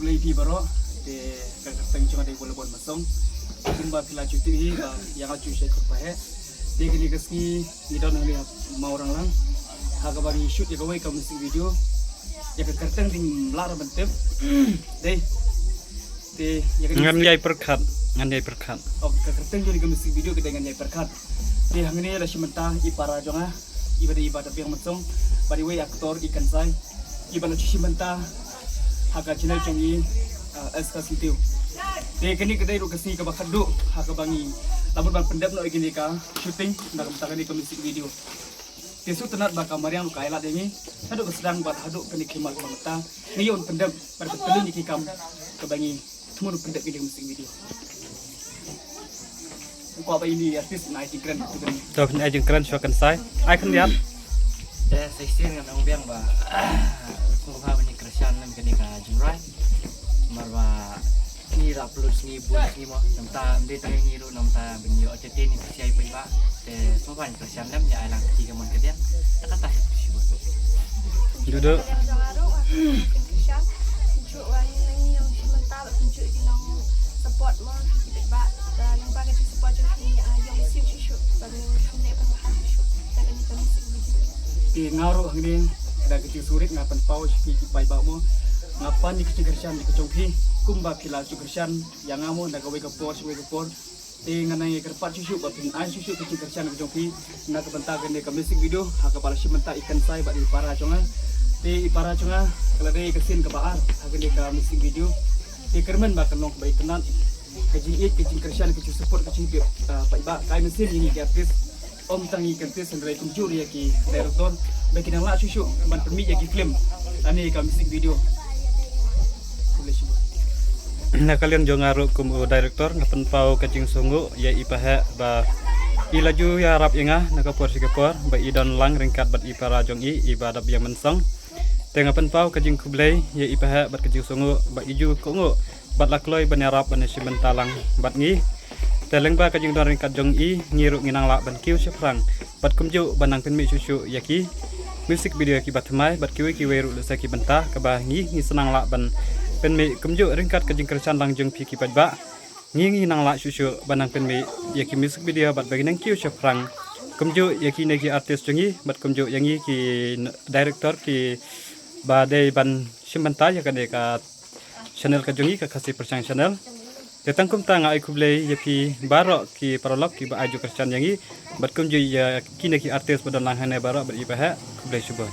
kulai pi baro de kakak cuma de bola bola masong kumba pila cuti hi ba yang acu saya kerpahe de kini keski ni don hari mau orang lang haga bagi shoot ya kawai ka musik video ya ka kerteng ding lar bentep de ya ngan yai perkat oh ka kerteng jadi ka musik video ke dengan yai perkat de hangni la simenta ipara jonga ibadah yang masong bari we aktor ikan sai ibana simenta haga channel chongi eska sitiu de kini kedai ru kasi ka bakadu haga bangi lamun bang pendep no igini ka shooting nak mentangani ka musik video tesu tenat ba kamar yang luka elat ini hadu kesedang buat hadu kini kimal mata niyon pendep pada petelu ni kam ka bangi tumun pendep ini musik video ko apa ini artis naik keren tu kan to kan ai jeng keren swakan sai ai kan lihat saya sih dengan orang biang bah kung ha bani kerjaan nam kini ka jumrai marwa ni ra plus ni bul ni mo namta de tang ni ru namta bani o tete ni siai pai ba te so ban kerjaan nam ya alang tiga mon kedian tak kata duduk support mo kita ba dan bagi support ni yang siap shoot bagi kami pemaham shoot dan kami di ngaruh ini ada kecil surit ngapan pau sepi pai bau mo ngapan di kecil kerjaan di kecongki kumba pila kerjaan yang ngamu nak gawe kepor di nganai kerpat susu bapin ai susu kecil kerjaan kecongki nak kebentakan di musik video hak kepala simenta ikan sai bak di para conga di para conga kalau di kesin ke baar hak di ka musik video di kermen bak kenong baik kenal kecil kerjaan kecil support kecil pai bak kai mesin ini artis om tangi kertis sendiri kunjur ya ki director bagi nang la susu ban permit ya ki film ani ka musik video boleh sih na kalian jo ngaru kum director ngapen pau kacing sungu ya ipahe ba ilaju ya rap inga na kapor sikapor ba idon lang ringkat bat ipara jong ibadab yang mensong tengah pen pau kacing kublai ya ipahe bat kacing sungu ba iju kongo bat lakloi ban arab ban simentalang bat ngi teleng ba kajing don ringkat jong ngiru nginang la ban kiu syafrang bat kumju banang pen mi susu yaki musik video ki batmai bat kiwi ru saki bentah ka ba ngi senang la ban pen mi kumju ringkat kajing kercan lang jong pi ki pat ba ngi nang la susu banang pen mi yaki musik video bat bagi nang kiu syafrang kumju yaki negi artis jongi bat kumju yangi ki director ki ba dei ban simbanta ya ka de ka channel ka jongi ka kasih persang channel Datang kum tang ai kublai yapi barok ki paralok ki ba aju kerjan yangi bat kum ju ya kini ki artis badan langhane barok beribaha kublai subhan